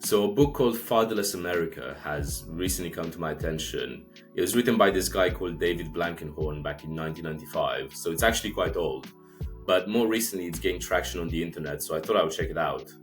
So a book called Fatherless America has recently come to my attention. It was written by this guy called David Blankenhorn back in 1995, so it's actually quite old. But more recently, it's gained traction on the internet, so I thought I would check it out.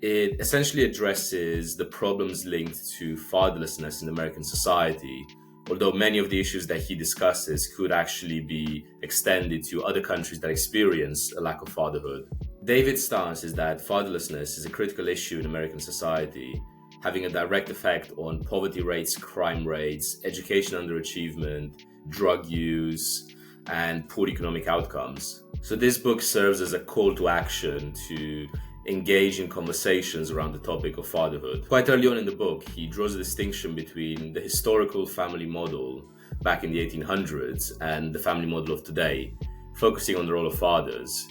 It essentially addresses the problems linked to fatherlessness in American society, although many of the issues that he discusses could actually be extended to other countries that experience a lack of fatherhood. David's stance is that fatherlessness is a critical issue in American society, having a direct effect on poverty rates, crime rates, education underachievement, drug use, and poor economic outcomes. So this book serves as a call to action to engage in conversations around the topic of fatherhood. Quite early on in the book, he draws a distinction between the historical family model back in the 1800s and the family model of today, focusing on the role of fathers.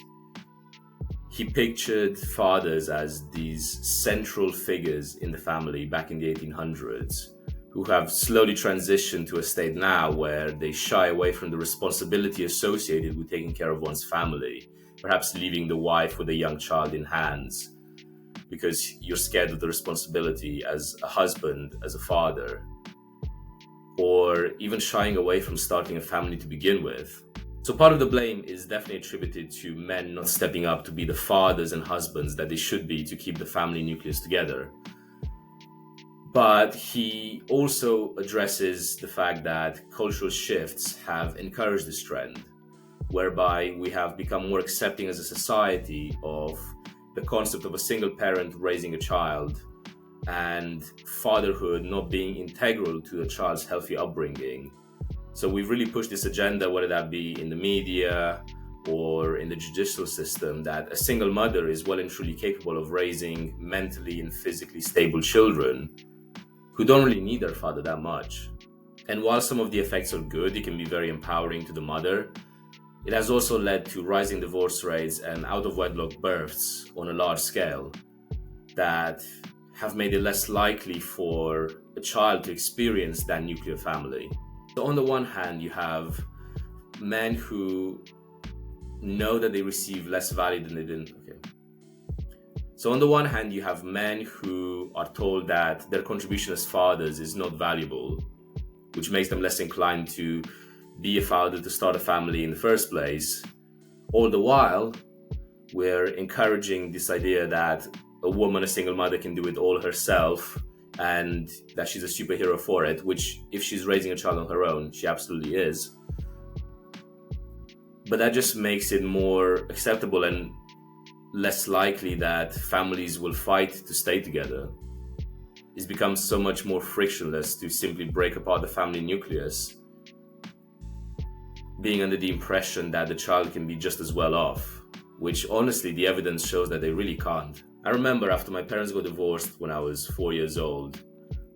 He pictured fathers as these central figures in the family back in the 1800s, who have slowly transitioned to a state now where they shy away from the responsibility associated with taking care of one's family, perhaps leaving the wife with a young child in hands, because you're scared of the responsibility as a husband, as a father, or even shying away from starting a family to begin with. So part of the blame is definitely attributed to men not stepping up to be the fathers and husbands that they should be to keep the family nucleus together. But he also addresses the fact that cultural shifts have encouraged this trend, whereby we have become more accepting as a society of the concept of a single parent raising a child and fatherhood not being integral to a child's healthy upbringing. So we've really pushed this agenda, whether that be in the media or in the judicial system, that a single mother is well and truly capable of raising mentally and physically stable children who don't really need their father that much. And while some of the effects are good, it can be very empowering to the mother, it has also led to rising divorce rates and out-of-wedlock births on a large scale that have made it less likely for a child to experience that nuclear family. So on the one hand, you have men who know that they receive less value than they didn't. So on the one hand, you have men who are told that their contribution as fathers is not valuable, which makes them less inclined to be a father, to start a family in the first place. All the while, we're encouraging this idea that a woman, a single mother, can do it all herself and that she's a superhero for it, which if she's raising a child on her own, she absolutely is. But that just makes it more acceptable and less likely that families will fight to stay together. It's become so much more frictionless to simply break apart the family nucleus, being under the impression that the child can be just as well off, which honestly the evidence shows that they really can't. I remember after my parents got divorced when I was 4 years old,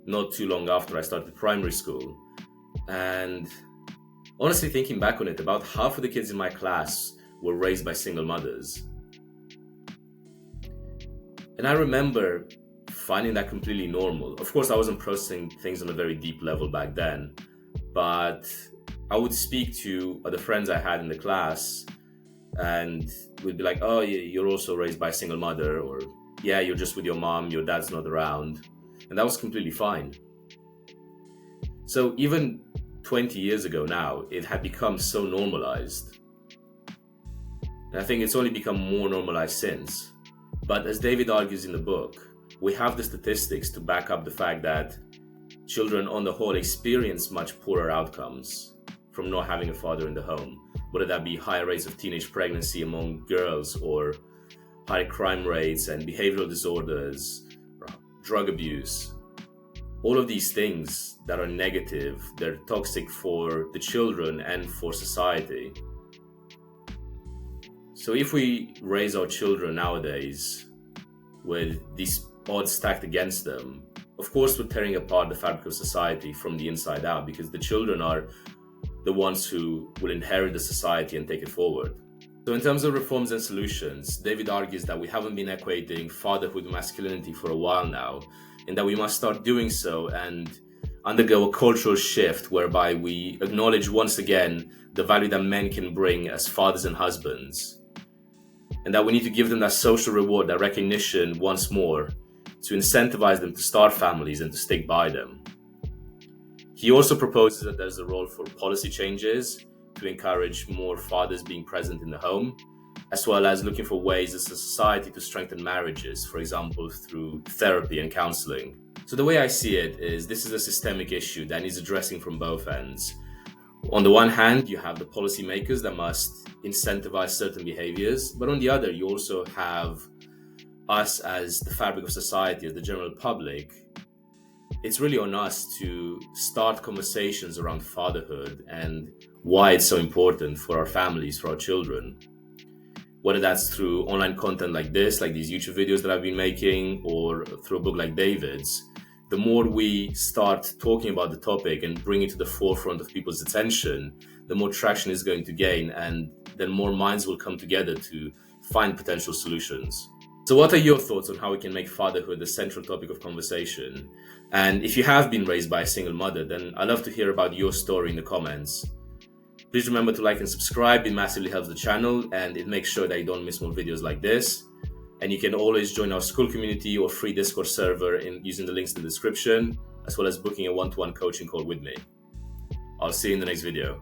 not too long after I started primary school, and honestly thinking back on it, about half of the kids in my class were raised by single mothers. And I remember finding that completely normal. Of course, I wasn't processing things on a very deep level back then, but I would speak to other friends I had in the class and we'd be like, oh, you're also raised by a single mother, or yeah, you're just with your mom, your dad's not around. And that was completely fine. So even 20 years ago now, it had become so normalized. And I think it's only become more normalized since. But as David argues in the book, we have the statistics to back up the fact that children on the whole experience much poorer outcomes from not having a father in the home, whether that be higher rates of teenage pregnancy among girls or high crime rates and behavioral disorders, drug abuse. All of these things that are negative, they're toxic for the children and for society. So if we raise our children nowadays with these odds stacked against them, of course we're tearing apart the fabric of society from the inside out, because the children are the ones who will inherit the society and take it forward. So in terms of reforms and solutions, David argues that we haven't been equating fatherhood with masculinity for a while now, and that we must start doing so and undergo a cultural shift whereby we acknowledge once again the value that men can bring as fathers and husbands, and that we need to give them that social reward, that recognition once more, to incentivize them to start families and to stick by them. He also proposes that there's a role for policy changes to encourage more fathers being present in the home, as well as looking for ways as a society to strengthen marriages, for example, through therapy and counseling. So the way I see it is this is a systemic issue that needs addressing from both ends. On the one hand, you have the policymakers that must incentivize certain behaviors, but on the other, you also have us as the fabric of society, as the general public. It's really on us to start conversations around fatherhood and why it's so important for our families, for our children. Whether that's through online content like this, like these YouTube videos that I've been making, or through a book like David's, the more we start talking about the topic and bring it to the forefront of people's attention, the more traction it's going to gain, and then more minds will come together to find potential solutions. So what are your thoughts on how we can make fatherhood the central topic of conversation? And if you have been raised by a single mother, then I'd love to hear about your story in the comments. Please remember to like and subscribe. It massively helps the channel and it makes sure that you don't miss more videos like this. And you can always join our school community or free Discord server using the links in the description, as well as booking a one-to-one coaching call with me. I'll see you in the next video.